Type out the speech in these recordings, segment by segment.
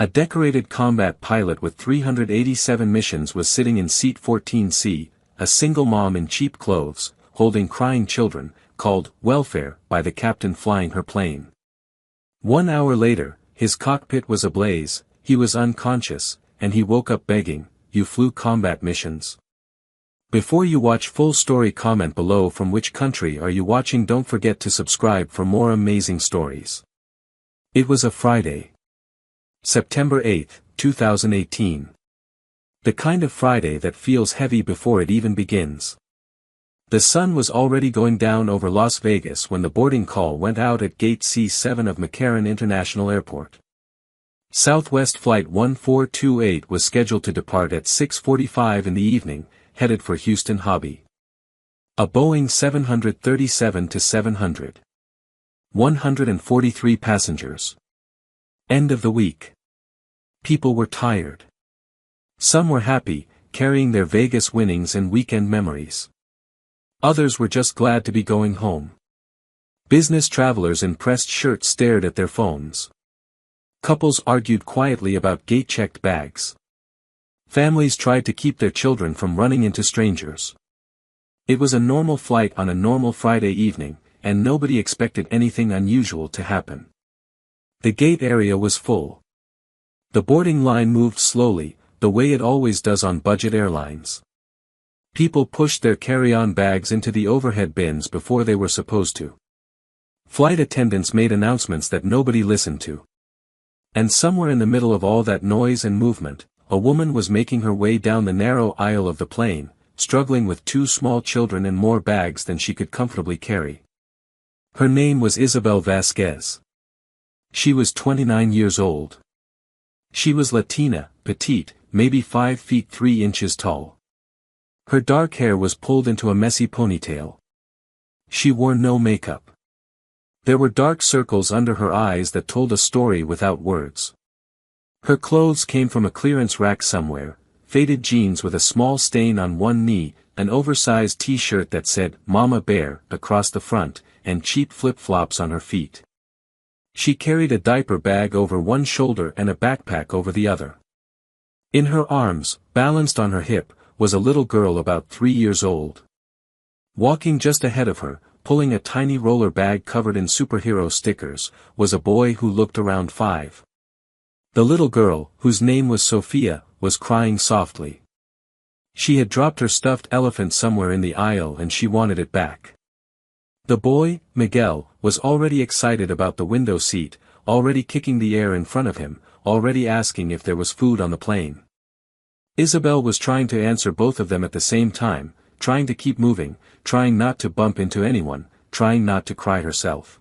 A decorated combat pilot with 387 missions was sitting in seat 14C, a single mom in cheap clothes, holding crying children, called welfare by the captain flying her plane. 1 hour later, his cockpit was ablaze, he was unconscious, and he woke up begging, "You flew combat missions?" Before you watch full story, comment below from which country are you watching. Don't forget to subscribe for more amazing stories. It was a Friday. September 8, 2018. The kind of Friday that feels heavy before it even begins. The sun was already going down over Las Vegas when the boarding call went out at Gate C7 of McCarran International Airport. Southwest Flight 1428 was scheduled to depart at 6:45 in the evening, headed for Houston Hobby. A Boeing 737-700. 143 passengers. End of the week. People were tired. Some were happy, carrying their Vegas winnings and weekend memories. Others were just glad to be going home. Business travelers in pressed shirts stared at their phones. Couples argued quietly about gate-checked bags. Families tried to keep their children from running into strangers. It was a normal flight on a normal Friday evening, and nobody expected anything unusual to happen. The gate area was full. The boarding line moved slowly, the way it always does on budget airlines. People pushed their carry-on bags into the overhead bins before they were supposed to. Flight attendants made announcements that nobody listened to. And somewhere in the middle of all that noise and movement, a woman was making her way down the narrow aisle of the plane, struggling with 2 small children and more bags than she could comfortably carry. Her name was Isabel Vasquez. She was 29 years old. She was Latina, petite, maybe 5 feet 3 inches tall. Her dark hair was pulled into a messy ponytail. She wore no makeup. There were dark circles under her eyes that told a story without words. Her clothes came from a clearance rack somewhere, faded jeans with a small stain on one knee, an oversized t-shirt that said "Mama Bear" across the front, and cheap flip-flops on her feet. She carried a diaper bag over one shoulder and a backpack over the other. In her arms, balanced on her hip, was a little girl about 3 years old. Walking just ahead of her, pulling a tiny roller bag covered in superhero stickers, was a boy who looked around 5. The little girl, whose name was Sophia, was crying softly. She had dropped her stuffed elephant somewhere in the aisle and she wanted it back. The boy, Miguel, was already excited about the window seat, already kicking the air in front of him, already asking if there was food on the plane. Isabel was trying to answer both of them at the same time, trying to keep moving, trying not to bump into anyone, trying not to cry herself.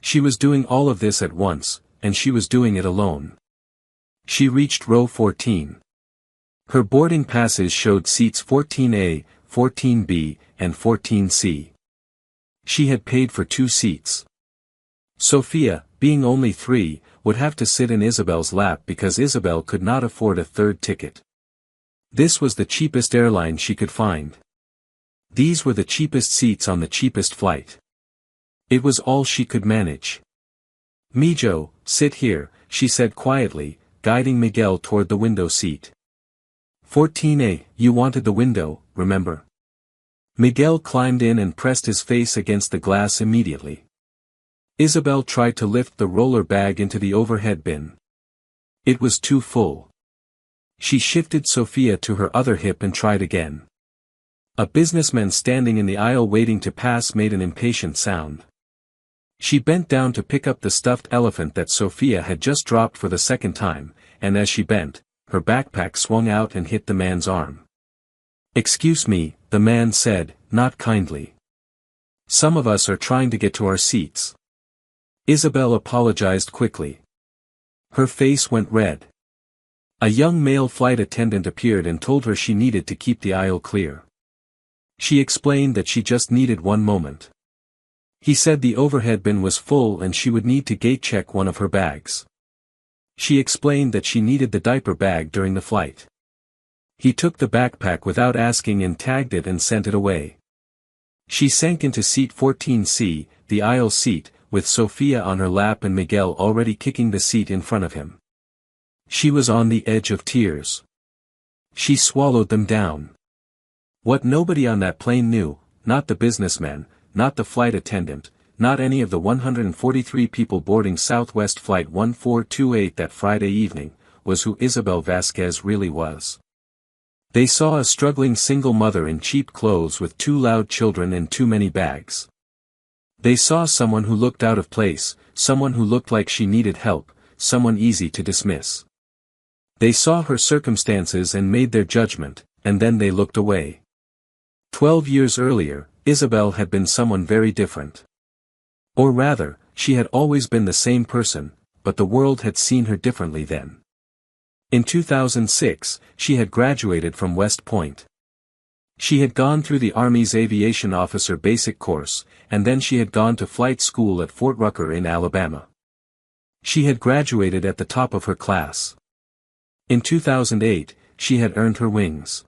She was doing all of this at once, and she was doing it alone. She reached row 14. Her boarding passes showed seats 14A, 14B, and 14C. She had paid for 2 seats. Sophia, being only 3, would have to sit in Isabel's lap because Isabel could not afford a third ticket. This was the cheapest airline she could find. These were the cheapest seats on the cheapest flight. It was all she could manage. "Mijo, sit here," she said quietly, guiding Miguel toward the window seat. 14A, you wanted the window, remember? Miguel climbed in and pressed his face against the glass immediately. Isabel tried to lift the roller bag into the overhead bin. It was too full. She shifted Sophia to her other hip and tried again. A businessman standing in the aisle waiting to pass made an impatient sound. She bent down to pick up the stuffed elephant that Sophia had just dropped for the second time, and as she bent, her backpack swung out and hit the man's arm. "Excuse me," the man said, not kindly. "Some of us are trying to get to our seats." Isabel apologized quickly. Her face went red. A young male flight attendant appeared and told her she needed to keep the aisle clear. She explained that she just needed one moment. He said the overhead bin was full and she would need to gate check one of her bags. She explained that she needed the diaper bag during the flight. He took the backpack without asking and tagged it and sent it away. She sank into seat 14C, the aisle seat, with Sophia on her lap and Miguel already kicking the seat in front of him. She was on the edge of tears. She swallowed them down. What nobody on that plane knew, not the businessman, not the flight attendant, not any of the 143 people boarding Southwest Flight 1428 that Friday evening, was who Isabel Vasquez really was. They saw a struggling single mother in cheap clothes with 2 loud children and too many bags. They saw someone who looked out of place, someone who looked like she needed help, someone easy to dismiss. They saw her circumstances and made their judgment, and then they looked away. 12 years earlier, Isabel had been someone very different. Or rather, she had always been the same person, but the world had seen her differently then. In 2006, she had graduated from West Point. She had gone through the Army's Aviation Officer Basic Course, and then she had gone to flight school at Fort Rucker in Alabama. She had graduated at the top of her class. In 2008, she had earned her wings.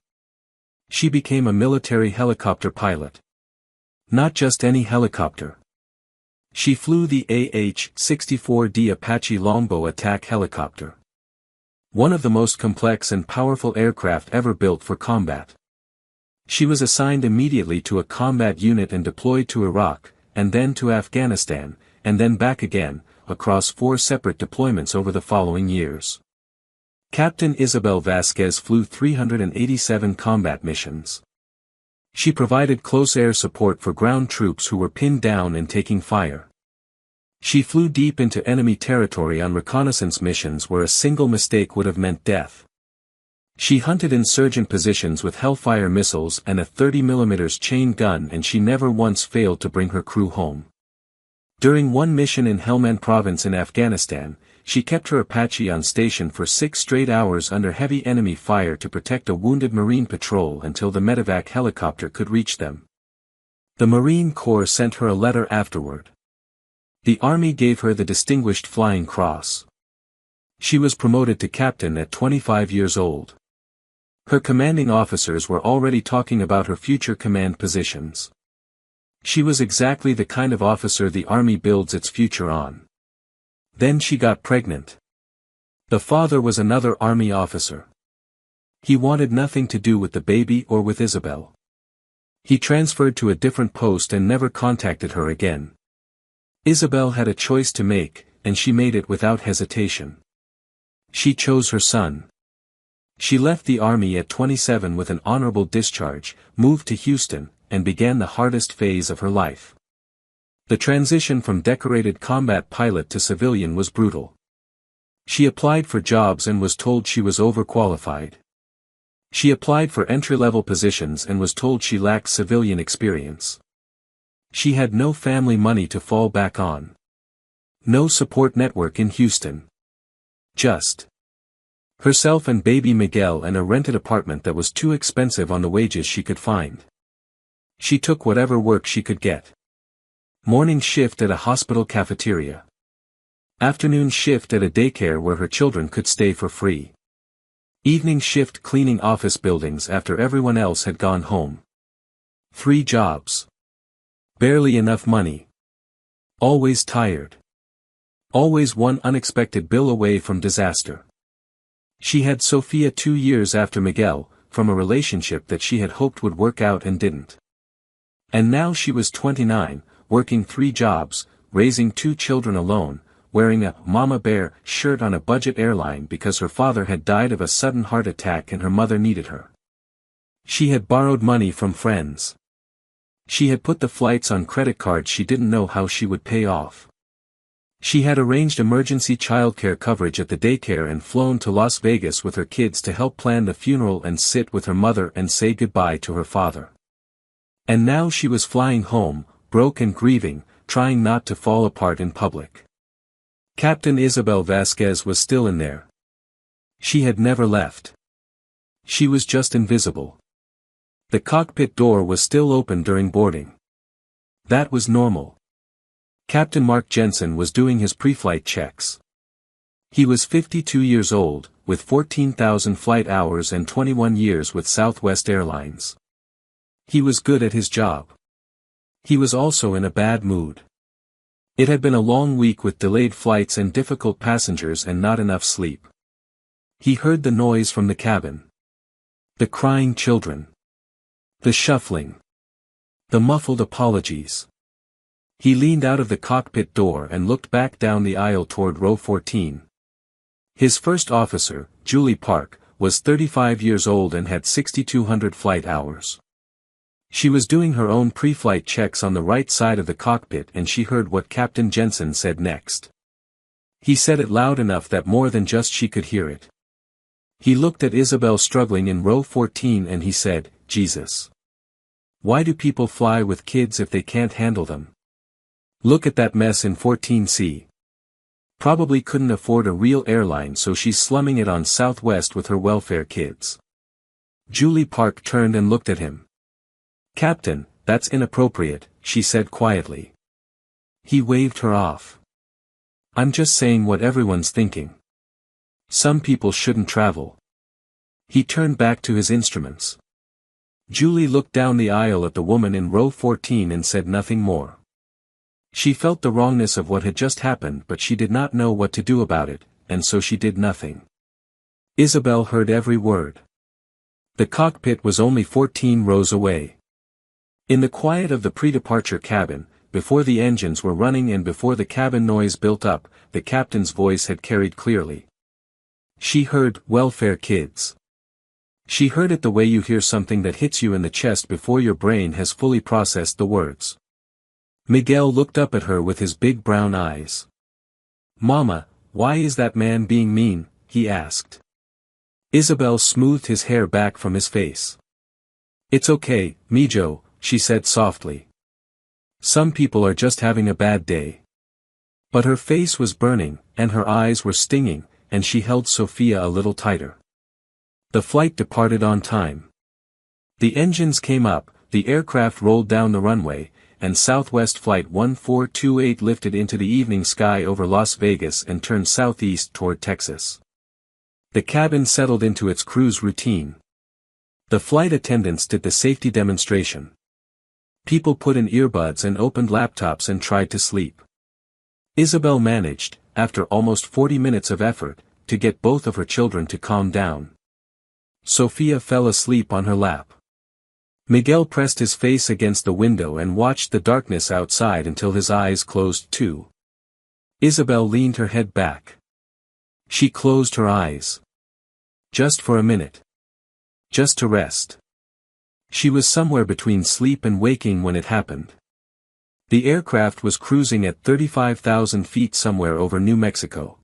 She became a military helicopter pilot. Not just any helicopter. She flew the AH-64D Apache Longbow attack helicopter. One of the most complex and powerful aircraft ever built for combat. She was assigned immediately to a combat unit and deployed to Iraq, and then to Afghanistan, and then back again, across 4 separate deployments over the following years. Captain Isabel Vasquez flew 387 combat missions. She provided close air support for ground troops who were pinned down and taking fire. She flew deep into enemy territory on reconnaissance missions where a single mistake would have meant death. She hunted insurgent positions with Hellfire missiles and a 30mm chain gun, and she never once failed to bring her crew home. During one mission in Helmand Province in Afghanistan, she kept her Apache on station for 6 straight hours under heavy enemy fire to protect a wounded Marine patrol until the medevac helicopter could reach them. The Marine Corps sent her a letter afterward. The Army gave her the Distinguished Flying Cross. She was promoted to captain at 25 years old. Her commanding officers were already talking about her future command positions. She was exactly the kind of officer the Army builds its future on. Then she got pregnant. The father was another Army officer. He wanted nothing to do with the baby or with Isabel. He transferred to a different post and never contacted her again. Isabel had a choice to make, and she made it without hesitation. She chose her son. She left the Army at 27 with an honorable discharge, moved to Houston, and began the hardest phase of her life. The transition from decorated combat pilot to civilian was brutal. She applied for jobs and was told she was overqualified. She applied for entry-level positions and was told she lacked civilian experience. She had no family money to fall back on. No support network in Houston. Just herself and baby Miguel and a rented apartment that was too expensive on the wages she could find. She took whatever work she could get. Morning shift at a hospital cafeteria. Afternoon shift at a daycare where her children could stay for free. Evening shift cleaning office buildings after everyone else had gone home. 3 jobs. Barely enough money. Always tired. Always one unexpected bill away from disaster. She had Sophia 2 years after Miguel, from a relationship that she had hoped would work out and didn't. And now she was 29, working 3 jobs, raising 2 children alone, wearing a Mama Bear shirt on a budget airline because her father had died of a sudden heart attack and her mother needed her. She had borrowed money from friends. She had put the flights on credit cards she didn't know how she would pay off. She had arranged emergency childcare coverage at the daycare and flown to Las Vegas with her kids to help plan the funeral and sit with her mother and say goodbye to her father. And now she was flying home, broke and grieving, trying not to fall apart in public. Captain Isabel Vasquez was still in there. She had never left. She was just invisible. The cockpit door was still open during boarding. That was normal. Captain Mark Jensen was doing his pre-flight checks. He was 52 years old, with 14,000 flight hours and 21 years with Southwest Airlines. He was good at his job. He was also in a bad mood. It had been a long week with delayed flights and difficult passengers and not enough sleep. He heard the noise from the cabin. The crying children. The shuffling. The muffled apologies. He leaned out of the cockpit door and looked back down the aisle toward row 14. His first officer, Julie Park, was 35 years old and had 6,200 flight hours. She was doing her own pre-flight checks on the right side of the cockpit and she heard what Captain Jensen said next. He said it loud enough that more than just she could hear it. He looked at Isabel struggling in row 14 and he said, "Jesus. Why do people fly with kids if they can't handle them? Look at that mess in 14C. Probably couldn't afford a real airline so she's slumming it on Southwest with her welfare kids." Julie Park turned and looked at him. "Captain, that's inappropriate," she said quietly. He waved her off. "I'm just saying what everyone's thinking. Some people shouldn't travel." He turned back to his instruments. Julie looked down the aisle at the woman in row 14 and said nothing more. She felt the wrongness of what had just happened but she did not know what to do about it, and so she did nothing. Isabel heard every word. The cockpit was only 14 rows away. In the quiet of the pre-departure cabin, before the engines were running and before the cabin noise built up, the captain's voice had carried clearly. She heard, "welfare kids." She heard it the way you hear something that hits you in the chest before your brain has fully processed the words. Miguel looked up at her with his big brown eyes. "Mama, why is that man being mean?" he asked. Isabel smoothed his hair back from his face. "It's okay, Mijo," she said softly. "Some people are just having a bad day." But her face was burning, and her eyes were stinging, and she held Sophia a little tighter. The flight departed on time. The engines came up, the aircraft rolled down the runway, and Southwest Flight 1428 lifted into the evening sky over Las Vegas and turned southeast toward Texas. The cabin settled into its cruise routine. The flight attendants did the safety demonstration. People put in earbuds and opened laptops and tried to sleep. Isabel managed, after almost 40 minutes of effort, to get both of her children to calm down. Sophia fell asleep on her lap. Miguel pressed his face against the window and watched the darkness outside until his eyes closed too. Isabel leaned her head back. She closed her eyes. Just for a minute. Just to rest. She was somewhere between sleep and waking when it happened. The aircraft was cruising at 35,000 feet somewhere over New Mexico.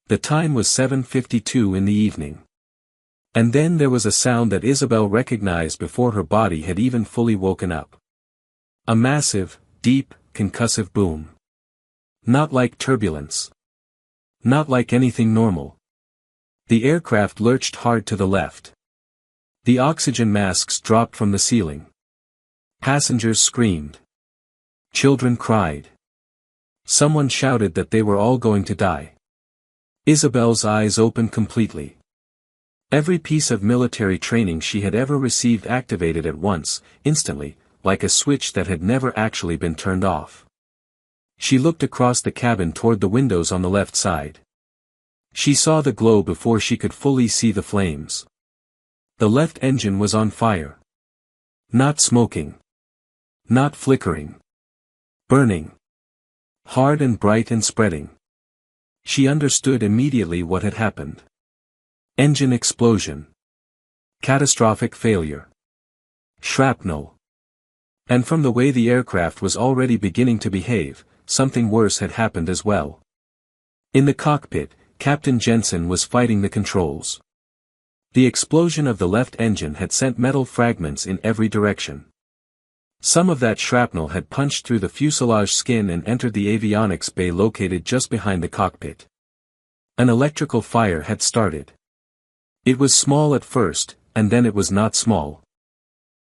The time was 7:52 in the evening. And then there was a sound that Isabel recognized before her body had even fully woken up. A massive, deep, concussive boom. Not like turbulence. Not like anything normal. The aircraft lurched hard to the left. The oxygen masks dropped from the ceiling. Passengers screamed. Children cried. Someone shouted that they were all going to die. Isabel's eyes opened completely. Every piece of military training she had ever received activated at once, instantly, like a switch that had never actually been turned off. She looked across the cabin toward the windows on the left side. She saw the glow before she could fully see the flames. The left engine was on fire. Not smoking. Not flickering. Burning. Hard and bright and spreading. She understood immediately what had happened. Engine explosion. Catastrophic failure. Shrapnel. And from the way the aircraft was already beginning to behave, something worse had happened as well. In the cockpit, Captain Jensen was fighting the controls. The explosion of the left engine had sent metal fragments in every direction. Some of that shrapnel had punched through the fuselage skin and entered the avionics bay located just behind the cockpit. An electrical fire had started. It was small at first, and then it was not small.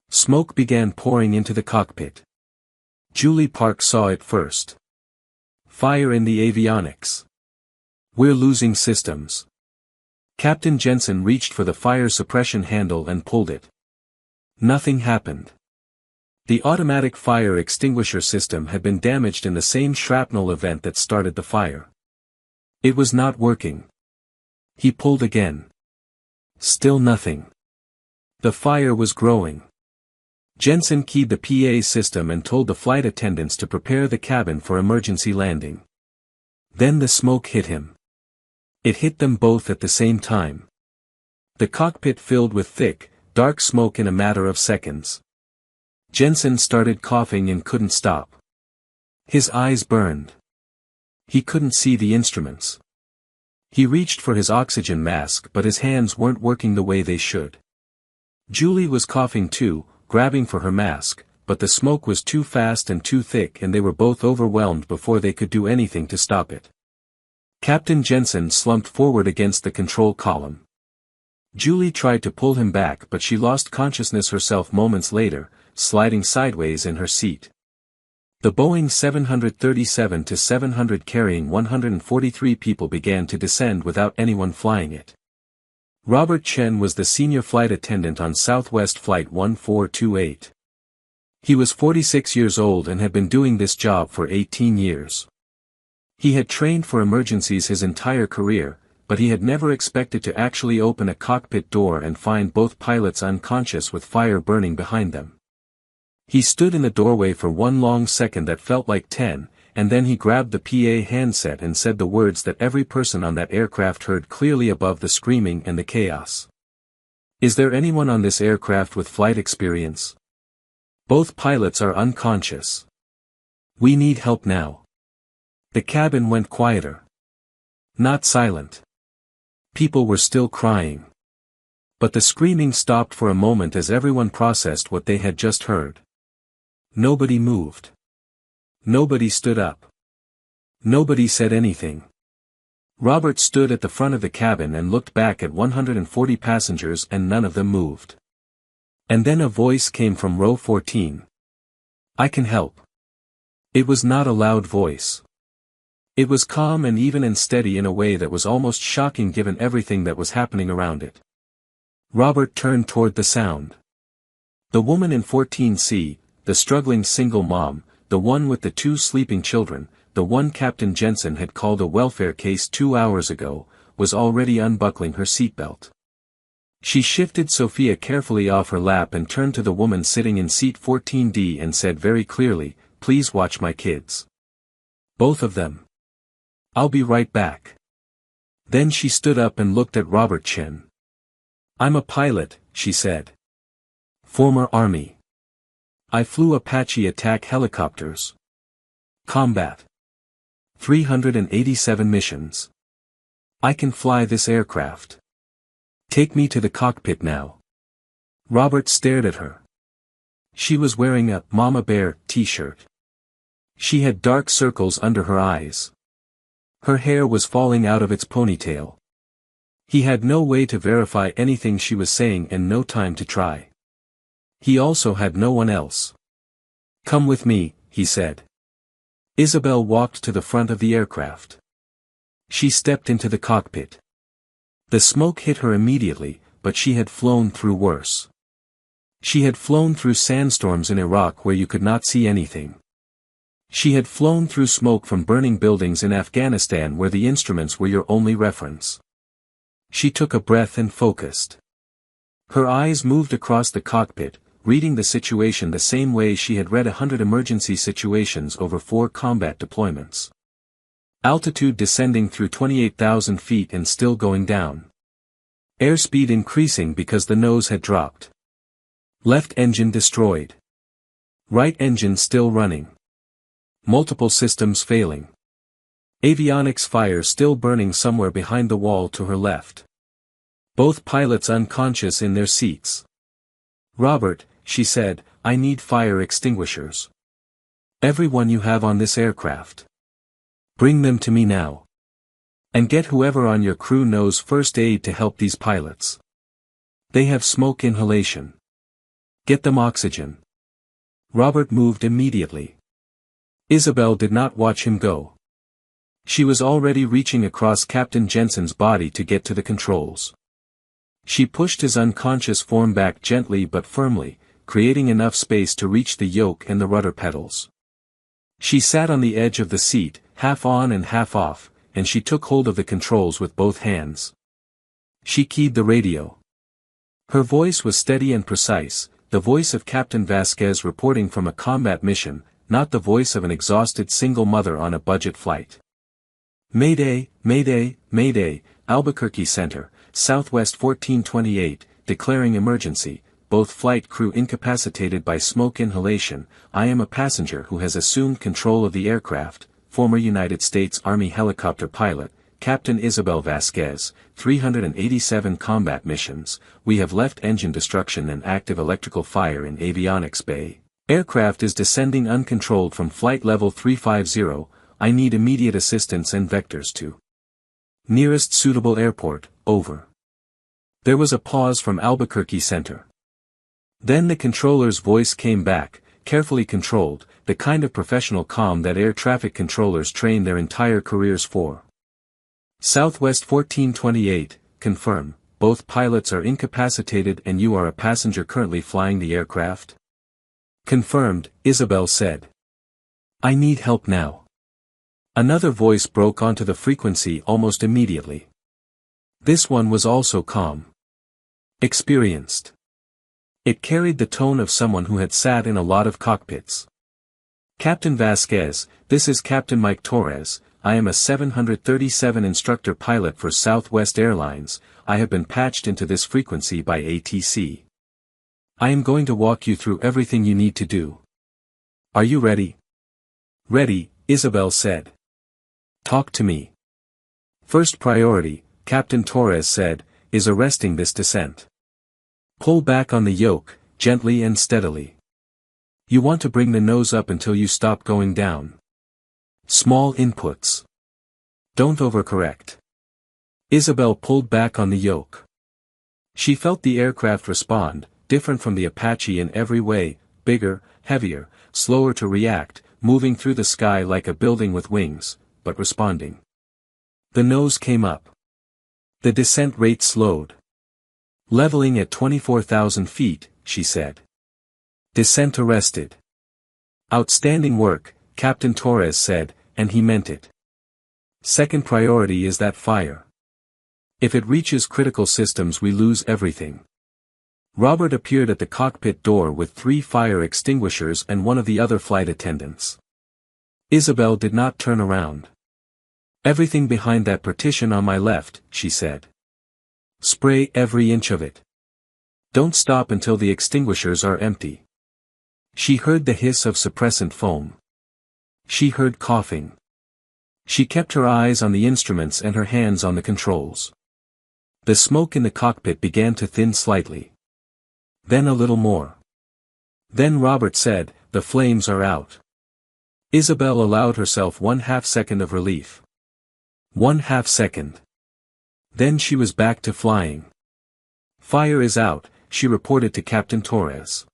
Smoke began pouring into the cockpit. Julie Park saw it first. Fire in the avionics. We're losing systems. Captain Jensen reached for the fire suppression handle and pulled it. Nothing happened. The automatic fire extinguisher system had been damaged in the same shrapnel event that started the fire. It was not working. He pulled again. Still nothing. The fire was growing. Jensen keyed the PA system and told the flight attendants to prepare the cabin for emergency landing. Then the smoke hit him. It hit them both at the same time. The cockpit filled with thick, dark smoke in a matter of seconds. Jensen started coughing and couldn't stop. His eyes burned. He couldn't see the instruments. He reached for his oxygen mask but his hands weren't working the way they should. Julie was coughing too, grabbing for her mask, but the smoke was too fast and too thick and they were both overwhelmed before they could do anything to stop it. Captain Jensen slumped forward against the control column. Julie tried to pull him back but she lost consciousness herself moments later, sliding sideways in her seat. The Boeing 737-700 carrying 143 people began to descend without anyone flying it. Robert Chen was the senior flight attendant on Southwest Flight 1428. He was 46 years old and had been doing this job for 18 years. He had trained for emergencies his entire career, but he had never expected to actually open a cockpit door and find both pilots unconscious with fire burning behind them. He stood in the doorway for one long second that felt like 10, and then he grabbed the PA handset and said the words that every person on that aircraft heard clearly above the screaming and the chaos. Is there anyone on this aircraft with flight experience? Both pilots are unconscious. We need help now. The cabin went quieter. Not silent. People were still crying. But the screaming stopped for a moment as everyone processed what they had just heard. Nobody moved. Nobody stood up. Nobody said anything. Robert stood at the front of the cabin and looked back at 140 passengers and none of them moved. And then a voice came from row 14. I can help. It was not a loud voice. It was calm and even and steady in a way that was almost shocking given everything that was happening around it. Robert turned toward the sound. The woman in 14C, the struggling single mom, the one with the 2 sleeping children, the one Captain Jensen had called a welfare case 2 hours ago, was already unbuckling her seatbelt. She shifted Sophia carefully off her lap and turned to the woman sitting in seat 14D and said very clearly, "Please watch my kids. Both of them. I'll be right back." Then she stood up and looked at Robert Chen. "I'm a pilot," she said. "Former Army. I flew Apache attack helicopters. Combat. 387 missions. I can fly this aircraft. Take me to the cockpit now." Robert stared at her. She was wearing a Mama Bear t-shirt. She had dark circles under her eyes. Her hair was falling out of its ponytail. He had no way to verify anything she was saying and no time to try. He also had no one else. "Come with me," he said. Isabel walked to the front of the aircraft. She stepped into the cockpit. The smoke hit her immediately, but she had flown through worse. She had flown through sandstorms in Iraq where you could not see anything. She had flown through smoke from burning buildings in Afghanistan where the instruments were your only reference. She took a breath and focused. Her eyes moved across the cockpit, reading the situation the same way she had read 100 emergency situations over 4 combat deployments. Altitude descending through 28,000 feet and still going down. Airspeed increasing because the nose had dropped. Left engine destroyed. Right engine still running. Multiple systems failing. Avionics fire still burning somewhere behind the wall to her left. Both pilots unconscious in their seats. "Robert," she said, "I need fire extinguishers. Everyone you have on this aircraft. Bring them to me now. And get whoever on your crew knows first aid to help these pilots. They have smoke inhalation. Get them oxygen." Robert moved immediately. Isabel did not watch him go. She was already reaching across Captain Jensen's body to get to the controls. She pushed his unconscious form back gently but firmly, creating enough space to reach the yoke and the rudder pedals. She sat on the edge of the seat, half on and half off, and she took hold of the controls with both hands. She keyed the radio. Her voice was steady and precise, the voice of Captain Vasquez reporting from a combat mission, not the voice of an exhausted single mother on a budget flight. Mayday, Mayday, Mayday, Albuquerque Center, Southwest 1428, declaring emergency, both flight crew incapacitated by smoke inhalation. I am a passenger who has assumed control of the aircraft, former United States Army helicopter pilot, Captain Isabel Vasquez, 387 combat missions. We have left engine destruction and active electrical fire in avionics bay. Aircraft is descending uncontrolled from flight level 350, I need immediate assistance and vectors to nearest suitable airport, over. There was a pause from Albuquerque Center. Then the controller's voice came back, carefully controlled, the kind of professional calm that air traffic controllers train their entire careers for. Southwest 1428, confirm, both pilots are incapacitated and you are a passenger currently flying the aircraft? Confirmed, Isabel said. I need help now. Another voice broke onto the frequency almost immediately. This one was also calm. Experienced. It carried the tone of someone who had sat in a lot of cockpits. Captain Vasquez, this is Captain Mike Torres. I am a 737 instructor pilot for Southwest Airlines. I have been patched into this frequency by ATC. I am going to walk you through everything you need to do. Are you ready? Ready, Isabel said. Talk to me. First priority, Captain Torres said, is arresting this descent. Pull back on the yoke, gently and steadily. You want to bring the nose up until you stop going down. Small inputs. Don't overcorrect. Isabel pulled back on the yoke. She felt the aircraft respond, different from the Apache in every way, bigger, heavier, slower to react, moving through the sky like a building with wings, but responding. The nose came up. The descent rate slowed. Leveling at 24,000 feet, she said. Descent arrested. Outstanding work, Captain Torres said, and he meant it. Second priority is that fire. If it reaches critical systems we lose everything. Robert appeared at the cockpit door with 3 fire extinguishers and one of the other flight attendants. Isabel did not turn around. Everything behind that partition on my left, she said. Spray every inch of it. Don't stop until the extinguishers are empty. She heard the hiss of suppressant foam. She heard coughing. She kept her eyes on the instruments and her hands on the controls. The smoke in the cockpit began to thin slightly. Then a little more. Then Robert said, the flames are out. Isabel allowed herself 1/2 second of relief. 1/2 second. Then she was back to flying. Fire is out, she reported to Captain Torres.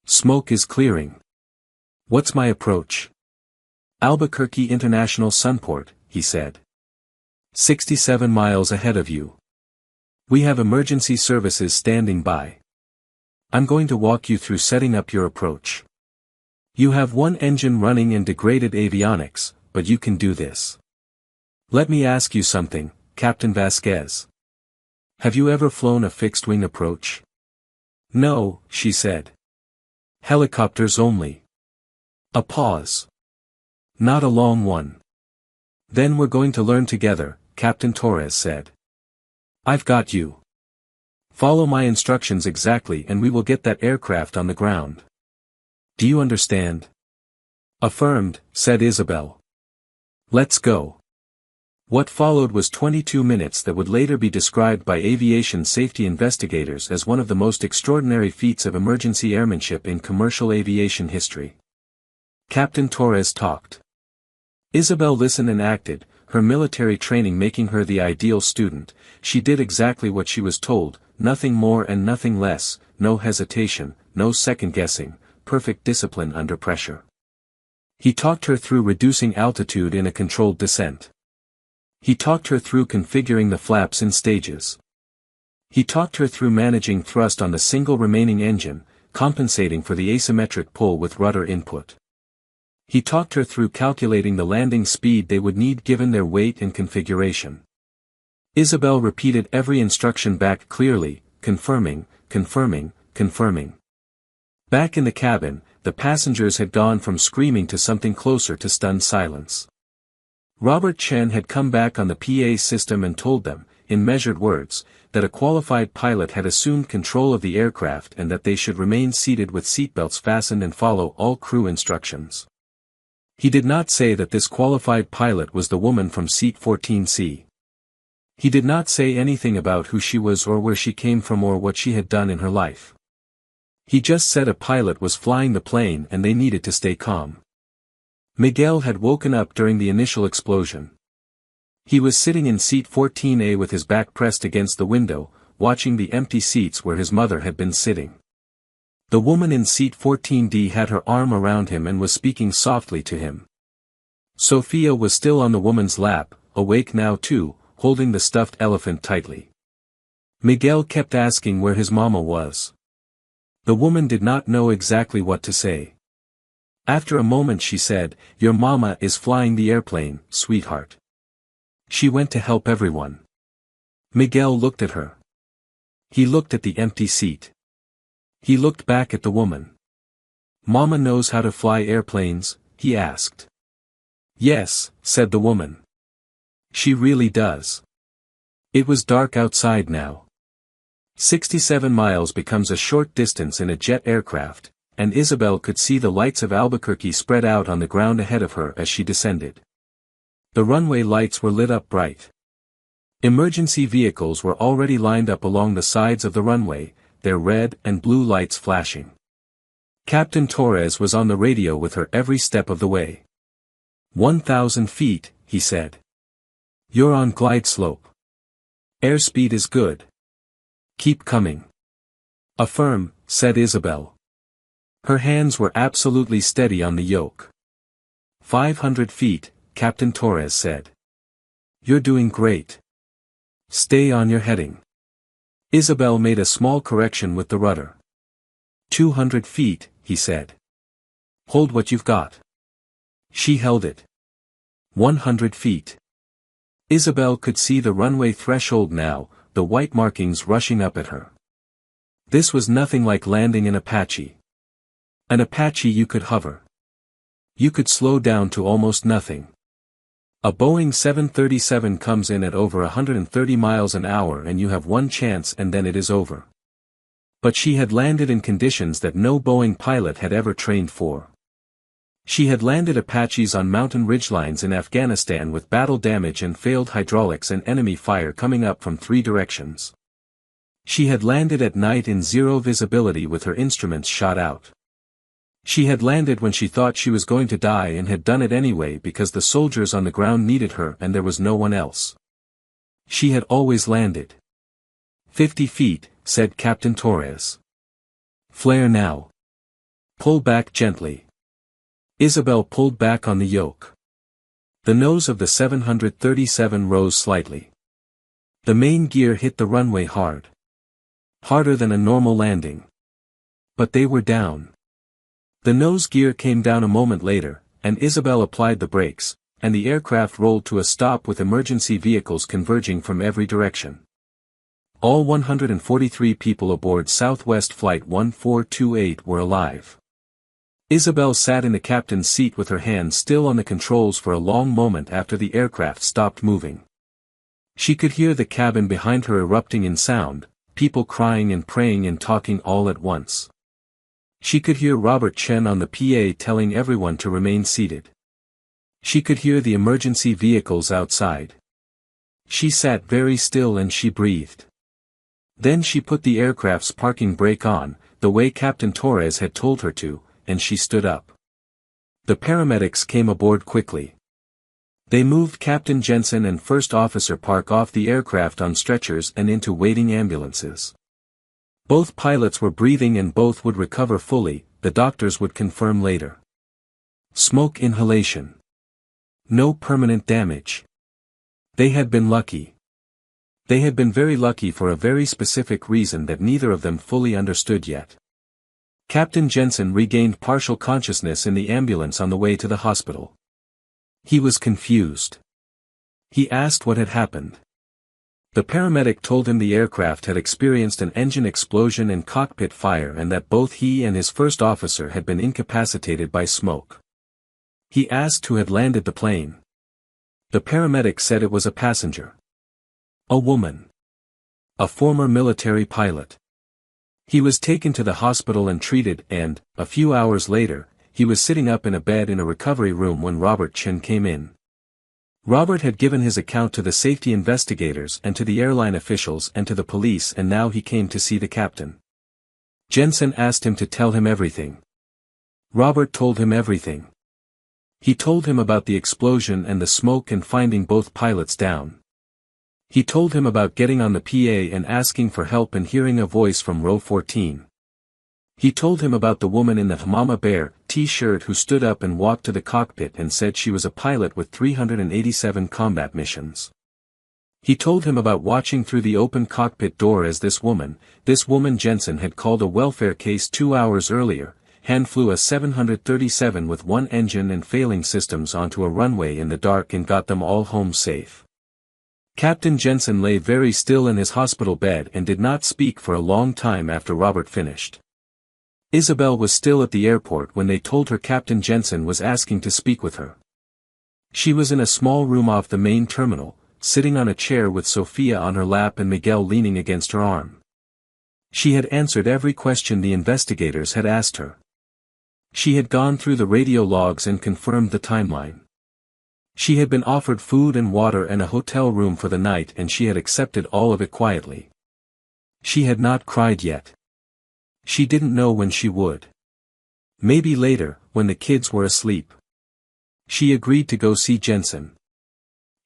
Smoke is clearing. What's my approach? Albuquerque International Sunport, he said. 67 miles ahead of you. We have emergency services standing by. I'm going to walk you through setting up your approach. You have one engine running in degraded avionics, but you can do this. Let me ask you something, Captain Vasquez. Have you ever flown a fixed-wing approach? No, she said. Helicopters only. A pause. Not a long one. Then we're going to learn together, Captain Torres said. I've got you. Follow my instructions exactly and we will get that aircraft on the ground. Do you understand? Affirmed, said Isabel. Let's go. What followed was 22 minutes that would later be described by aviation safety investigators as one of the most extraordinary feats of emergency airmanship in commercial aviation history. Captain Torres talked. Isabel listened and acted, her military training making her the ideal student. She did exactly what she was told, nothing more and nothing less, no hesitation, no second-guessing, perfect discipline under pressure. He talked her through reducing altitude in a controlled descent. He talked her through configuring the flaps in stages. He talked her through managing thrust on the single remaining engine, compensating for the asymmetric pull with rudder input. He talked her through calculating the landing speed they would need given their weight and configuration. Isabel repeated every instruction back clearly, confirming, confirming, confirming. Back in the cabin, the passengers had gone from screaming to something closer to stunned silence. Robert Chen had come back on the PA system and told them, in measured words, that a qualified pilot had assumed control of the aircraft and that they should remain seated with seatbelts fastened and follow all crew instructions. He did not say that this qualified pilot was the woman from seat 14C. He did not say anything about who she was or where she came from or what she had done in her life. He just said a pilot was flying the plane and they needed to stay calm. Miguel had woken up during the initial explosion. He was sitting in seat 14A with his back pressed against the window, watching the empty seats where his mother had been sitting. The woman in seat 14D had her arm around him and was speaking softly to him. Sophia was still on the woman's lap, awake now too, holding the stuffed elephant tightly. Miguel kept asking where his mama was. The woman did not know exactly what to say. After a moment she said, "Your mama is flying the airplane, sweetheart. She went to help everyone." Miguel looked at her. He looked at the empty seat. He looked back at the woman. "Mama knows how to fly airplanes?" he asked. "Yes," said the woman. "She really does." It was dark outside now. 67 miles becomes a short distance in a jet aircraft, and Isabel could see the lights of Albuquerque spread out on the ground ahead of her as she descended. The runway lights were lit up bright. Emergency vehicles were already lined up along the sides of the runway, their red and blue lights flashing. Captain Torres was on the radio with her every step of the way. 1,000 feet, he said. "You're on glide slope. Airspeed is good. Keep coming." "Affirm," said Isabel. Her hands were absolutely steady on the yoke. 500 feet, Captain Torres said. "You're doing great. Stay on your heading." Isabel made a small correction with the rudder. 200 feet, he said. "Hold what you've got." She held it. 100 feet. Isabel could see the runway threshold now, the white markings rushing up at her. This was nothing like landing an Apache. An Apache you could hover. You could slow down to almost nothing. A Boeing 737 comes in at over 130 miles an hour and you have one chance and then it is over. But she had landed in conditions that no Boeing pilot had ever trained for. She had landed Apaches on mountain ridgelines in Afghanistan with battle damage and failed hydraulics and enemy fire coming up from 3 directions. She had landed at night in zero visibility with her instruments shot out. She had landed when she thought she was going to die and had done it anyway because the soldiers on the ground needed her and there was no one else. She had always landed. 50 feet, said Captain Torres. "Flare now. Pull back gently." Isabel pulled back on the yoke. The nose of the 737 rose slightly. The main gear hit the runway hard. Harder than a normal landing. But they were down. The nose gear came down a moment later, and Isabel applied the brakes, and the aircraft rolled to a stop with emergency vehicles converging from every direction. All 143 people aboard Southwest Flight 1428 were alive. Isabel sat in the captain's seat with her hands still on the controls for a long moment after the aircraft stopped moving. She could hear the cabin behind her erupting in sound, people crying and praying and talking all at once. She could hear Robert Chen on the PA telling everyone to remain seated. She could hear the emergency vehicles outside. She sat very still and she breathed. Then she put the aircraft's parking brake on, the way Captain Torres had told her to, and she stood up. The paramedics came aboard quickly. They moved Captain Jensen and First Officer Park off the aircraft on stretchers and into waiting ambulances. Both pilots were breathing and both would recover fully, the doctors would confirm later. Smoke inhalation. No permanent damage. They had been lucky. They had been very lucky for a very specific reason that neither of them fully understood yet. Captain Jensen regained partial consciousness in the ambulance on the way to the hospital. He was confused. He asked what had happened. The paramedic told him the aircraft had experienced an engine explosion and cockpit fire and that both he and his first officer had been incapacitated by smoke. He asked who had landed the plane. The paramedic said it was a passenger. A woman. A former military pilot. He was taken to the hospital and treated and, a few hours later, he was sitting up in a bed in a recovery room when Robert Chen came in. Robert had given his account to the safety investigators and to the airline officials and to the police, and now he came to see the captain. Jensen asked him to tell him everything. Robert told him everything. He told him about the explosion and the smoke and finding both pilots down. He told him about getting on the PA and asking for help and hearing a voice from row 14. He told him about the woman in the Mama Bear t-shirt who stood up and walked to the cockpit and said she was a pilot with 387 combat missions. He told him about watching through the open cockpit door as this woman Jensen had called a welfare case 2 hours earlier, hand flew a 737 with one engine and failing systems onto a runway in the dark and got them all home safe. Captain Jensen lay very still in his hospital bed and did not speak for a long time after Robert finished. Isabel was still at the airport when they told her Captain Jensen was asking to speak with her. She was in a small room off the main terminal, sitting on a chair with Sophia on her lap and Miguel leaning against her arm. She had answered every question the investigators had asked her. She had gone through the radio logs and confirmed the timeline. She had been offered food and water and a hotel room for the night, and she had accepted all of it quietly. She had not cried yet. She didn't know when she would. Maybe later, when the kids were asleep. She agreed to go see Jensen.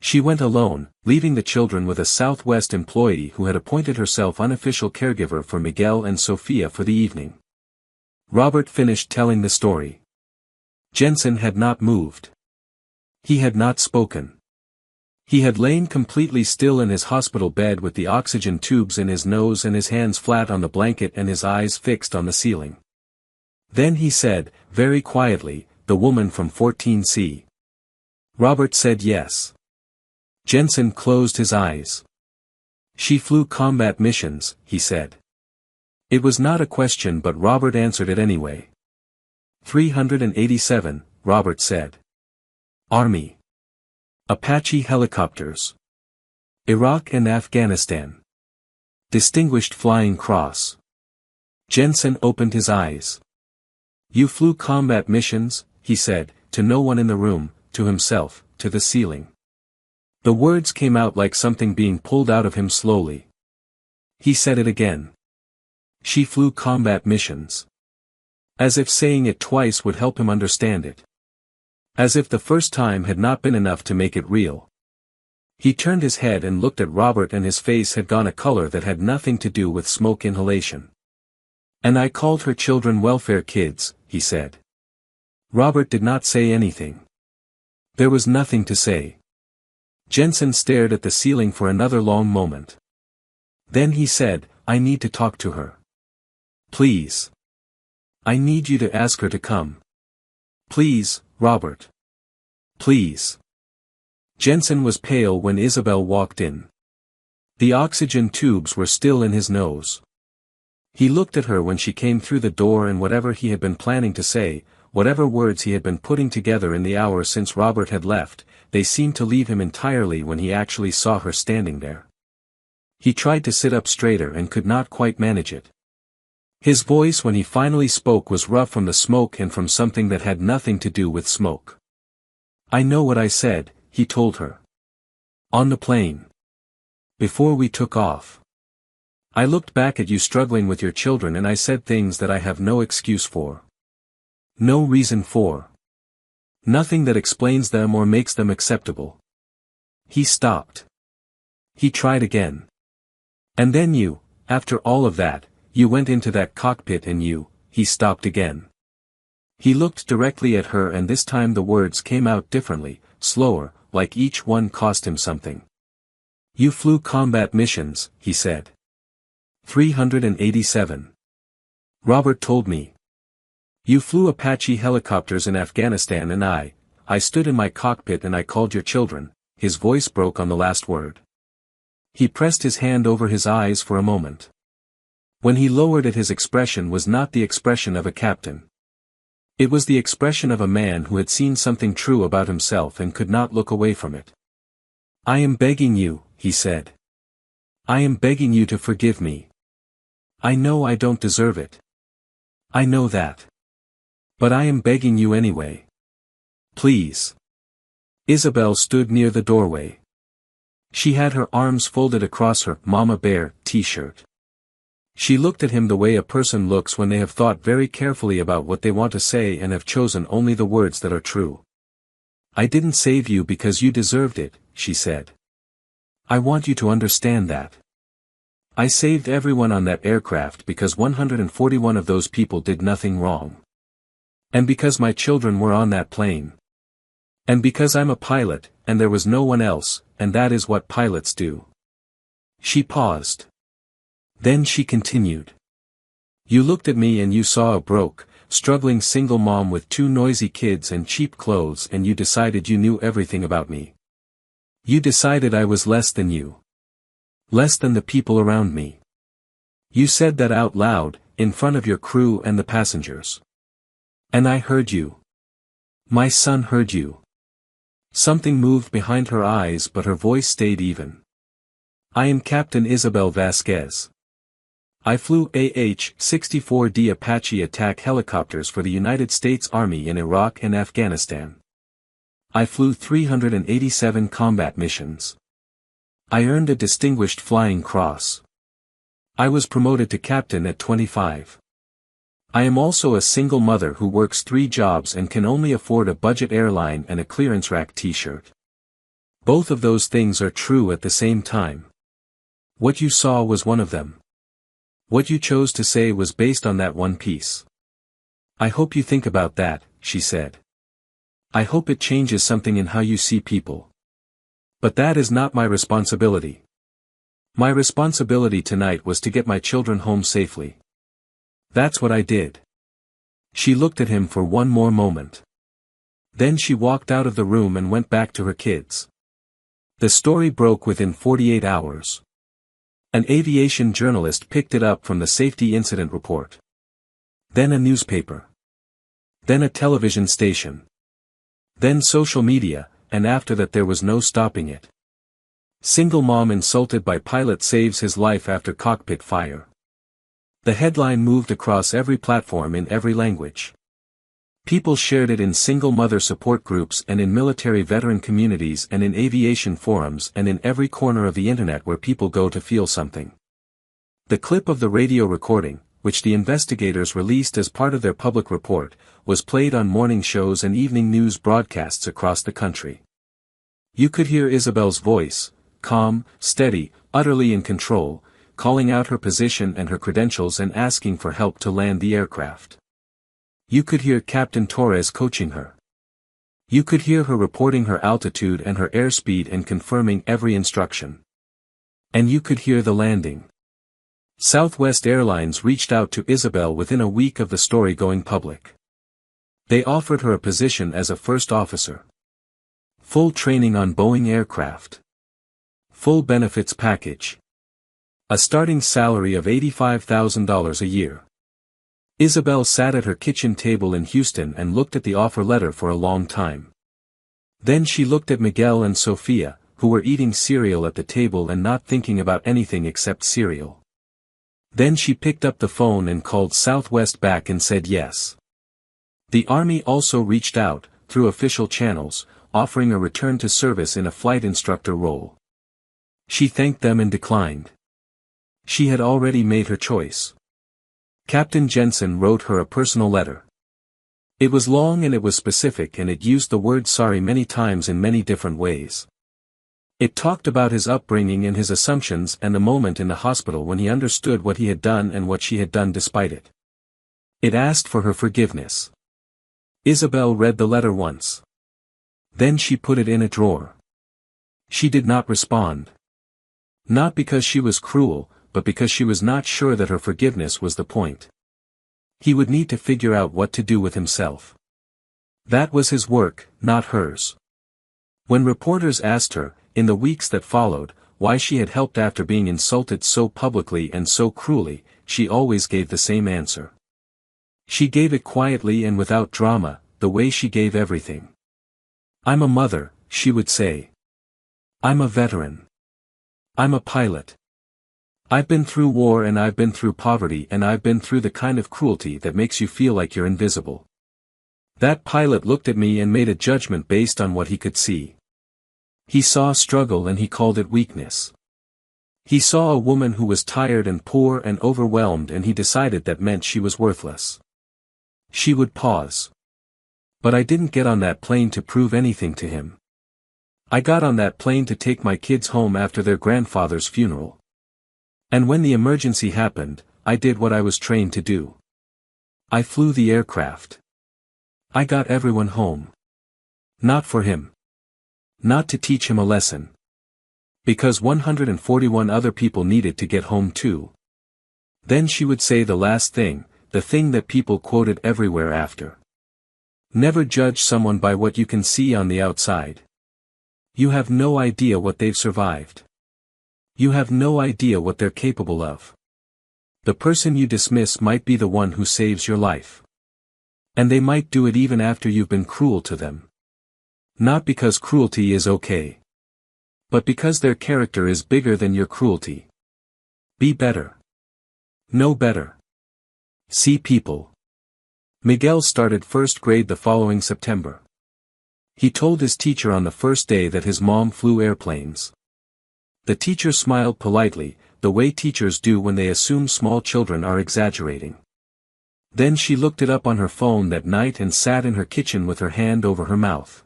She went alone, leaving the children with a Southwest employee who had appointed herself unofficial caregiver for Miguel and Sophia for the evening. Robert finished telling the story. Jensen had not moved. He had not spoken. He had lain completely still in his hospital bed with the oxygen tubes in his nose and his hands flat on the blanket and his eyes fixed on the ceiling. Then he said, very quietly, "The woman from 14C." Robert said yes. Jensen closed his eyes. "She flew combat missions," he said. It was not a question, but Robert answered it anyway. 387, Robert said. Army. Apache helicopters. Iraq and Afghanistan. Distinguished Flying Cross. Jensen opened his eyes. "You flew combat missions," he said, to no one in the room, to himself, to the ceiling. The words came out like something being pulled out of him slowly. He said it again. "She flew combat missions." As if saying it twice would help him understand it. As if the first time had not been enough to make it real. He turned his head and looked at Robert, and his face had gone a color that had nothing to do with smoke inhalation. "And I called her children welfare kids," he said. Robert did not say anything. There was nothing to say. Jensen stared at the ceiling for another long moment. Then he said, "I need to talk to her. Please. I need you to ask her to come. Please, Robert. Please." Jensen was pale when Isabel walked in. The oxygen tubes were still in his nose. He looked at her when she came through the door, and whatever he had been planning to say, whatever words he had been putting together in the hour since Robert had left, they seemed to leave him entirely when he actually saw her standing there. He tried to sit up straighter and could not quite manage it. His voice when he finally spoke was rough from the smoke and from something that had nothing to do with smoke. "I know what I said," he told her. "On the plane. Before we took off. I looked back at you struggling with your children and I said things that I have no excuse for. No reason for. Nothing that explains them or makes them acceptable." He stopped. He tried again. "And then you, after all of that, you went into that cockpit and you," he stopped again. He looked directly at her, and this time the words came out differently, slower, like each one cost him something. "You flew combat missions," he said. 387. Robert told me. "You flew Apache helicopters in Afghanistan, and I stood in my cockpit and I called your children." His voice broke on the last word. He pressed his hand over his eyes for a moment. When he lowered it, his expression was not the expression of a captain. It was the expression of a man who had seen something true about himself and could not look away from it. "I am begging you," he said. "I am begging you to forgive me. I know I don't deserve it. I know that. But I am begging you anyway. Please." Isabel stood near the doorway. She had her arms folded across her Mama Bear t-shirt. She looked at him the way a person looks when they have thought very carefully about what they want to say and have chosen only the words that are true. "I didn't save you because you deserved it," she said. "I want you to understand that. I saved everyone on that aircraft because 141 of those people did nothing wrong. And because my children were on that plane. And because I'm a pilot, and there was no one else, and that is what pilots do." She paused. Then she continued. "You looked at me and you saw a broke, struggling single mom with 2 noisy kids and cheap clothes, and you decided you knew everything about me. You decided I was less than you. Less than the people around me. You said that out loud, in front of your crew and the passengers. And I heard you. My son heard you." Something moved behind her eyes, but her voice stayed even. "I am Captain Isabel Vasquez. I flew AH-64D Apache attack helicopters for the United States Army in Iraq and Afghanistan. I flew 387 combat missions. I earned a Distinguished Flying Cross. I was promoted to captain at 25. I am also a single mother who works 3 jobs and can only afford a budget airline and a clearance rack t-shirt. Both of those things are true at the same time. What you saw was one of them. What you chose to say was based on that one piece. I hope you think about that," she said. "I hope it changes something in how you see people. But that is not my responsibility. My responsibility tonight was to get my children home safely. That's what I did." She looked at him for one more moment. Then she walked out of the room and went back to her kids. The story broke within 48 hours. An aviation journalist picked it up from the safety incident report. Then a newspaper. Then a television station. Then social media, and after that there was no stopping it. Single mom insulted by pilot saves his life after cockpit fire. The headline moved across every platform in every language. People shared it in single mother support groups and in military veteran communities and in aviation forums and in every corner of the internet where people go to feel something. The clip of the radio recording, which the investigators released as part of their public report, was played on morning shows and evening news broadcasts across the country. You could hear Isabel's voice, calm, steady, utterly in control, calling out her position and her credentials and asking for help to land the aircraft. You could hear Captain Torres coaching her. You could hear her reporting her altitude and her airspeed and confirming every instruction. And you could hear the landing. Southwest Airlines reached out to Isabel within a week of the story going public. They offered her a position as a first officer. Full training on Boeing aircraft. Full benefits package. A starting salary of $85,000 a year. Isabel sat at her kitchen table in Houston and looked at the offer letter for a long time. Then she looked at Miguel and Sofia, who were eating cereal at the table and not thinking about anything except cereal. Then she picked up the phone and called Southwest back and said yes. The Army also reached out, through official channels, offering a return to service in a flight instructor role. She thanked them and declined. She had already made her choice. Captain Jensen wrote her a personal letter. It was long and it was specific and it used the word sorry many times in many different ways. It talked about his upbringing and his assumptions and the moment in the hospital when he understood what he had done and what she had done despite it. It asked for her forgiveness. Isabel read the letter once. Then she put it in a drawer. She did not respond. Not because she was cruel, but because she was not sure that her forgiveness was the point. He would need to figure out what to do with himself. That was his work, not hers. When reporters asked her, in the weeks that followed, why she had helped after being insulted so publicly and so cruelly, she always gave the same answer. She gave it quietly and without drama, the way she gave everything. "I'm a mother," she would say. "I'm a veteran. I'm a pilot. I've been through war and I've been through poverty and I've been through the kind of cruelty that makes you feel like you're invisible." That pilot looked at me and made a judgment based on what he could see. He saw struggle and he called it weakness. He saw a woman who was tired and poor and overwhelmed and he decided that meant she was worthless. She would pause. But I didn't get on that plane to prove anything to him. I got on that plane to take my kids home after their grandfather's funeral. And when the emergency happened, I did what I was trained to do. I flew the aircraft. I got everyone home. Not for him. Not to teach him a lesson. Because 141 other people needed to get home too. Then she would say the last thing, the thing that people quoted everywhere after. "Never judge someone by what you can see on the outside. You have no idea what they've survived. You have no idea what they're capable of. The person you dismiss might be the one who saves your life. And they might do it even after you've been cruel to them. Not because cruelty is okay. But because their character is bigger than your cruelty. Be better. Know better. See people." Miguel started first grade the following September. He told his teacher on the first day that his mom flew airplanes. The teacher smiled politely, the way teachers do when they assume small children are exaggerating. Then she looked it up on her phone that night and sat in her kitchen with her hand over her mouth.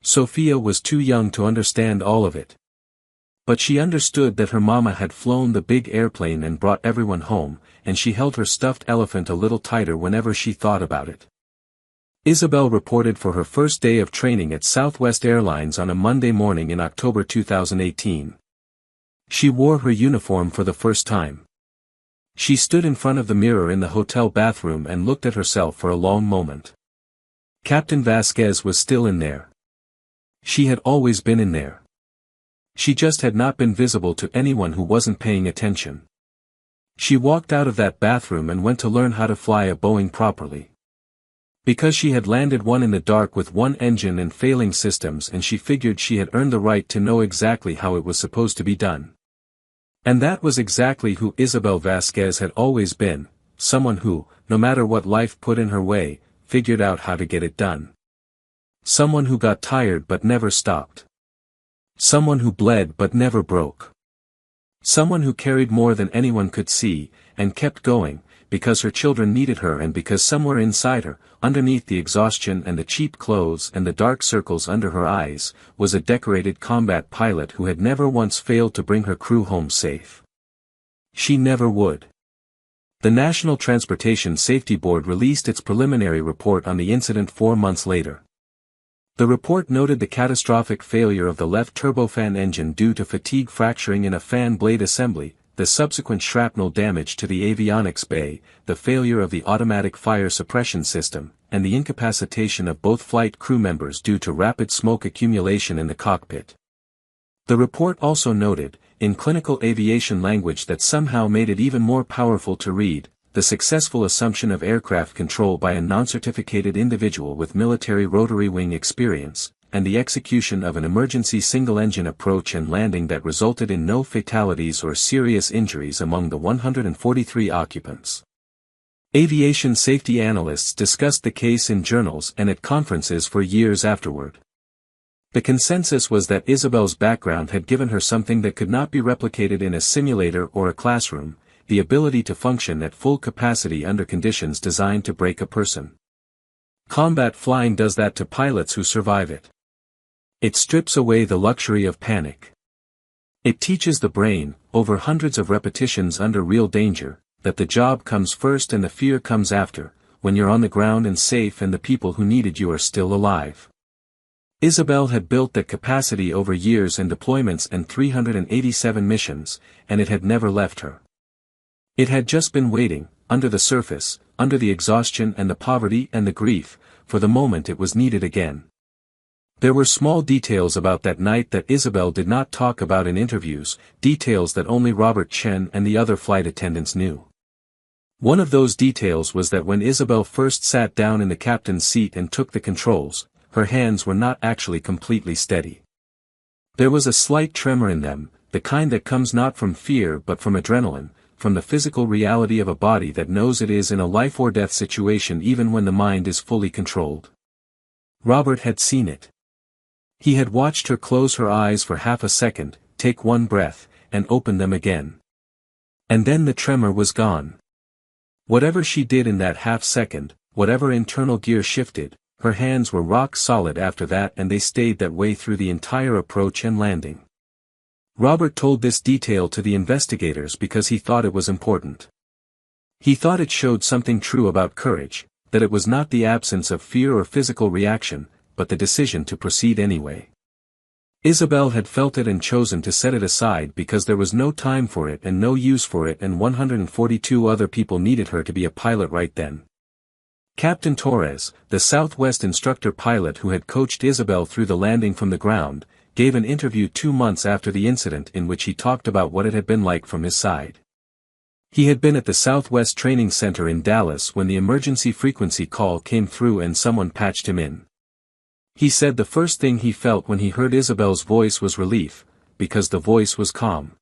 Sophia was too young to understand all of it. But she understood that her mama had flown the big airplane and brought everyone home, and she held her stuffed elephant a little tighter whenever she thought about it. Isabel reported for her first day of training at Southwest Airlines on a Monday morning in October 2018. She wore her uniform for the first time. She stood in front of the mirror in the hotel bathroom and looked at herself for a long moment. Captain Vasquez was still in there. She had always been in there. She just had not been visible to anyone who wasn't paying attention. She walked out of that bathroom and went to learn how to fly a Boeing properly. Because she had landed one in the dark with one engine and failing systems, and she figured she had earned the right to know exactly how it was supposed to be done. And that was exactly who Isabel Vasquez had always been, someone who, no matter what life put in her way, figured out how to get it done. Someone who got tired but never stopped. Someone who bled but never broke. Someone who carried more than anyone could see, and kept going, because her children needed her and because somewhere inside her, underneath the exhaustion and the cheap clothes and the dark circles under her eyes, was a decorated combat pilot who had never once failed to bring her crew home safe. She never would. The National Transportation Safety Board released its preliminary report on the incident 4 months later. The report noted the catastrophic failure of the left turbofan engine due to fatigue fracturing in a fan blade assembly, the subsequent shrapnel damage to the avionics bay, the failure of the automatic fire suppression system, and the incapacitation of both flight crew members due to rapid smoke accumulation in the cockpit. The report also noted, in clinical aviation language that somehow made it even more powerful to read, the successful assumption of aircraft control by a non-certificated individual with military rotary wing experience, and the execution of an emergency single-engine approach and landing that resulted in no fatalities or serious injuries among the 143 occupants. Aviation safety analysts discussed the case in journals and at conferences for years afterward. The consensus was that Isabel's background had given her something that could not be replicated in a simulator or a classroom, the ability to function at full capacity under conditions designed to break a person. Combat flying does that to pilots who survive it. It strips away the luxury of panic. It teaches the brain, over hundreds of repetitions under real danger, that the job comes first and the fear comes after, when you're on the ground and safe and the people who needed you are still alive. Isabel had built that capacity over years and deployments and 387 missions, and it had never left her. It had just been waiting, under the surface, under the exhaustion and the poverty and the grief, for the moment it was needed again. There were small details about that night that Isabel did not talk about in interviews, details that only Robert Chen and the other flight attendants knew. One of those details was that when Isabel first sat down in the captain's seat and took the controls, her hands were not actually completely steady. There was a slight tremor in them, the kind that comes not from fear but from adrenaline, from the physical reality of a body that knows it is in a life-or-death situation even when the mind is fully controlled. Robert had seen it. He had watched her close her eyes for half a second, take one breath, and open them again. And then the tremor was gone. Whatever she did in that half second, whatever internal gear shifted, her hands were rock solid after that, and they stayed that way through the entire approach and landing. Robert told this detail to the investigators because he thought it was important. He thought it showed something true about courage, that it was not the absence of fear or physical reaction, but the decision to proceed anyway. Isabel had felt it and chosen to set it aside because there was no time for it and no use for it, and 142 other people needed her to be a pilot right then. Captain Torres, the Southwest instructor pilot who had coached Isabel through the landing from the ground, gave an interview 2 months after the incident in which he talked about what it had been like from his side. He had been at the Southwest Training Center in Dallas when the emergency frequency call came through and someone patched him in. He said the first thing he felt when he heard Isabel's voice was relief, because the voice was calm.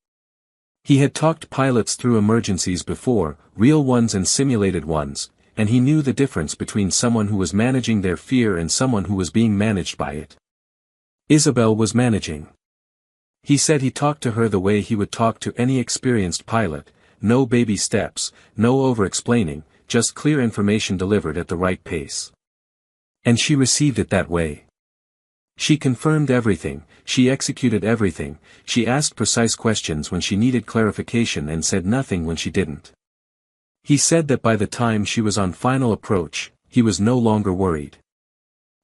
He had talked pilots through emergencies before, real ones and simulated ones, and he knew the difference between someone who was managing their fear and someone who was being managed by it. Isabel was managing. He said he talked to her the way he would talk to any experienced pilot, no baby steps, no over-explaining, just clear information delivered at the right pace. And she received it that way. She confirmed everything, she executed everything, she asked precise questions when she needed clarification and said nothing when she didn't. He said that by the time she was on final approach, he was no longer worried.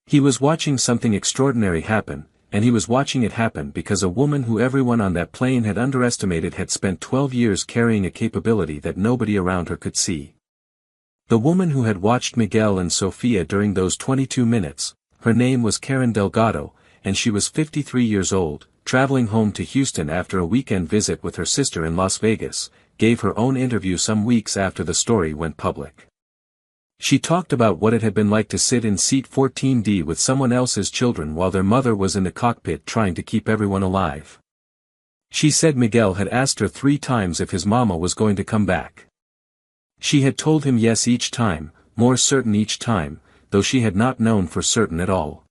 He was watching something extraordinary happen, and he was watching it happen because a woman who everyone on that plane had underestimated had spent 12 years carrying a capability that nobody around her could see. The woman who had watched Miguel and Sofia during those 22 minutes, her name was Karen Delgado, and she was 53 years old, traveling home to Houston after a weekend visit with her sister in Las Vegas, gave her own interview some weeks after the story went public. She talked about what it had been like to sit in seat 14D with someone else's children while their mother was in the cockpit trying to keep everyone alive. She said Miguel had asked her 3 times if his mama was going to come back. She had told him yes each time, more certain each time, though she had not known for certain at all.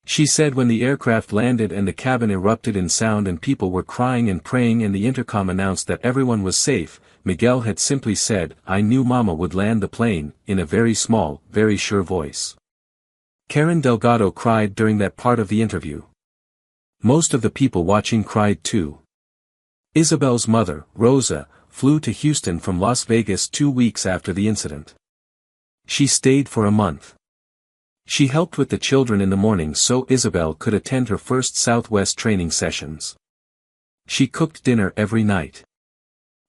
She said when the aircraft landed and the cabin erupted in sound and people were crying and praying and the intercom announced that everyone was safe, Miguel had simply said, "I knew Mama would land the plane," in a very small, very sure voice. Karen Delgado cried during that part of the interview. Most of the people watching cried too. Isabel's mother, Rosa, flew to Houston from Las Vegas 2 weeks after the incident. She stayed for a month. She helped with the children in the morning so Isabel could attend her first Southwest training sessions. She cooked dinner every night.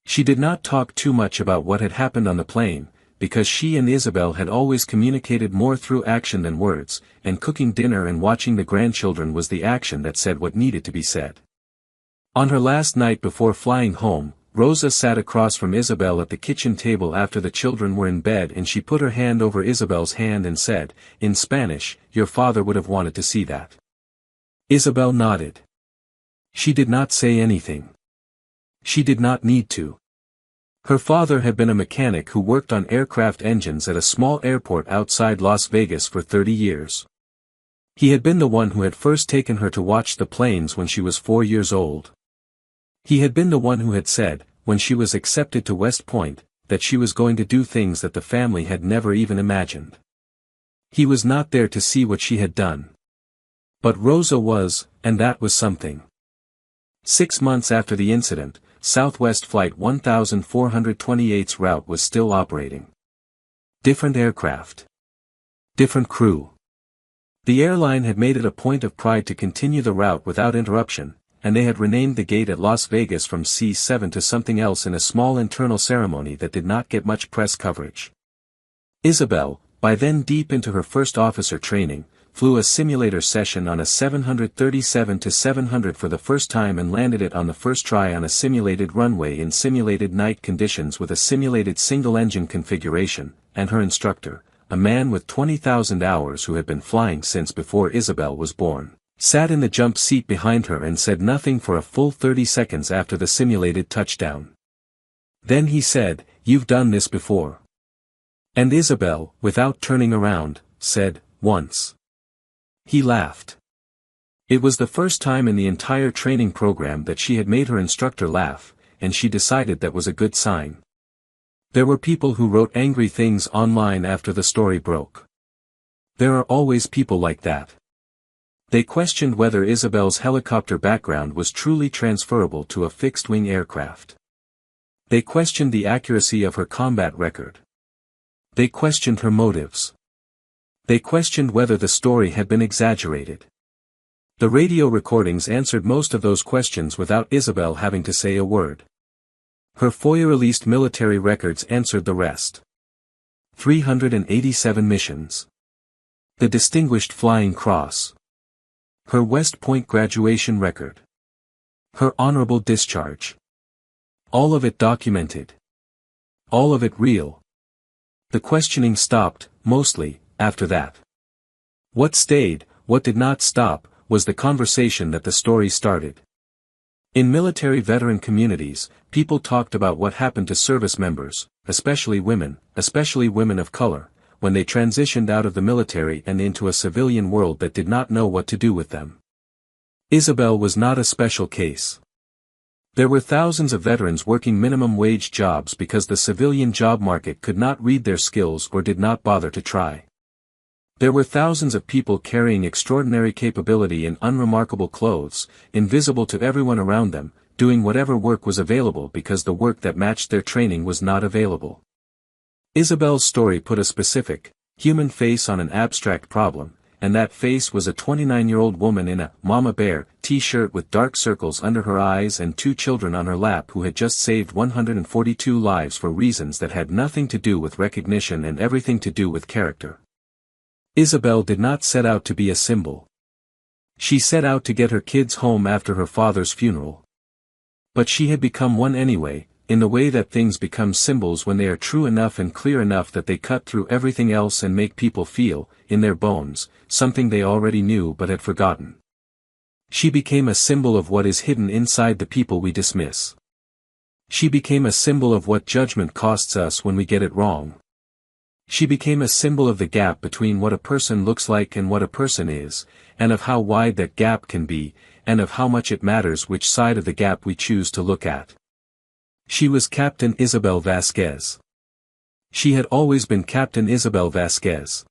She did not talk too much about what had happened on the plane, because she and Isabel had always communicated more through action than words, and cooking dinner and watching the grandchildren was the action that said what needed to be said. On her last night before flying home, Rosa sat across from Isabel at the kitchen table after the children were in bed, and she put her hand over Isabel's hand and said, in Spanish, "Your father would have wanted to see that." Isabel nodded. She did not say anything. She did not need to. Her father had been a mechanic who worked on aircraft engines at a small airport outside Las Vegas for 30 years. He had been the one who had first taken her to watch the planes when she was 4 years old. He had been the one who had said, when she was accepted to West Point, that she was going to do things that the family had never even imagined. He was not there to see what she had done. But Rosa was, and that was something. 6 months after the incident, Southwest Flight 1428's route was still operating. Different aircraft. Different crew. The airline had made it a point of pride to continue the route without interruption, and they had renamed the gate at Las Vegas from C7 to something else in a small internal ceremony that did not get much press coverage. Isabel, by then deep into her first officer training, flew a simulator session on a 737-700 for the first time and landed it on the first try on a simulated runway in simulated night conditions with a simulated single-engine configuration, and her instructor, a man with 20,000 hours who had been flying since before Isabel was born, sat in the jump seat behind her and said nothing for a full 30 seconds after the simulated touchdown. Then he said, "You've done this before." And Isabel, without turning around, said, "Once." He laughed. It was the first time in the entire training program that she had made her instructor laugh, and she decided that was a good sign. There were people who wrote angry things online after the story broke. There are always people like that. They questioned whether Isabel's helicopter background was truly transferable to a fixed-wing aircraft. They questioned the accuracy of her combat record. They questioned her motives. They questioned whether the story had been exaggerated. The radio recordings answered most of those questions without Isabel having to say a word. Her FOIA-released military records answered the rest. 387 missions. The Distinguished Flying Cross. Her West Point graduation record. Her honorable discharge. All of it documented. All of it real. The questioning stopped, mostly, after that. What stayed, what did not stop, was the conversation that the story started. In military veteran communities, people talked about what happened to service members, especially women of color, when they transitioned out of the military and into a civilian world that did not know what to do with them. Isabel was not a special case. There were thousands of veterans working minimum wage jobs because the civilian job market could not read their skills or did not bother to try. There were thousands of people carrying extraordinary capability in unremarkable clothes, invisible to everyone around them, doing whatever work was available because the work that matched their training was not available. Isabel's story put a specific, human face on an abstract problem, and that face was a 29-year-old woman in a Mama Bear t-shirt with dark circles under her eyes and 2 children on her lap who had just saved 142 lives for reasons that had nothing to do with recognition and everything to do with character. Isabel did not set out to be a symbol. She set out to get her kids home after her father's funeral. But she had become one anyway, in the way that things become symbols when they are true enough and clear enough that they cut through everything else and make people feel, in their bones, something they already knew but had forgotten. She became a symbol of what is hidden inside the people we dismiss. She became a symbol of what judgment costs us when we get it wrong. She became a symbol of the gap between what a person looks like and what a person is, and of how wide that gap can be, and of how much it matters which side of the gap we choose to look at. She was Captain Isabel Vasquez. She had always been Captain Isabel Vasquez.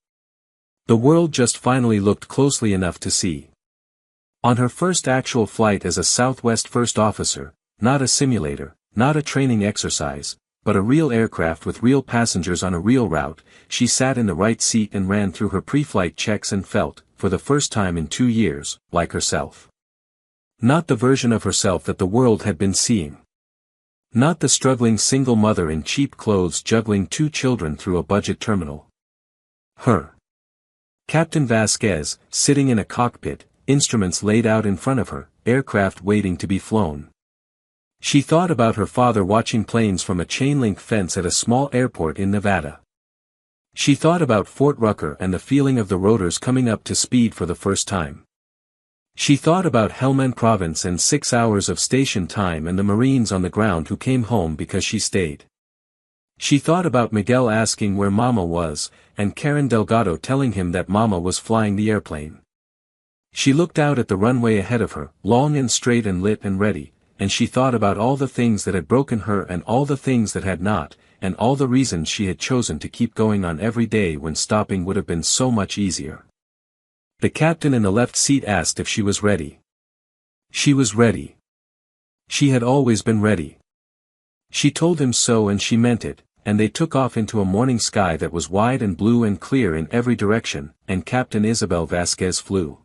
The world just finally looked closely enough to see. On her first actual flight as a Southwest first officer, not a simulator, not a training exercise, but a real aircraft with real passengers on a real route, she sat in the right seat and ran through her pre-flight checks and felt, for the first time in 2 years, like herself. Not the version of herself that the world had been seeing. Not the struggling single mother in cheap clothes juggling 2 children through a budget terminal. Her. Captain Vasquez, sitting in a cockpit, instruments laid out in front of her, aircraft waiting to be flown. She thought about her father watching planes from a chain-link fence at a small airport in Nevada. She thought about Fort Rucker and the feeling of the rotors coming up to speed for the first time. She thought about Helmand Province and 6 hours of station time and the Marines on the ground who came home because she stayed. She thought about Miguel asking where Mama was, and Karen Delgado telling him that Mama was flying the airplane. She looked out at the runway ahead of her, long and straight and lit and ready, and she thought about all the things that had broken her and all the things that had not, and all the reasons she had chosen to keep going on every day when stopping would have been so much easier. The captain in the left seat asked if she was ready. She was ready. She had always been ready. She told him so and she meant it, and they took off into a morning sky that was wide and blue and clear in every direction, and Captain Isabel Vasquez flew.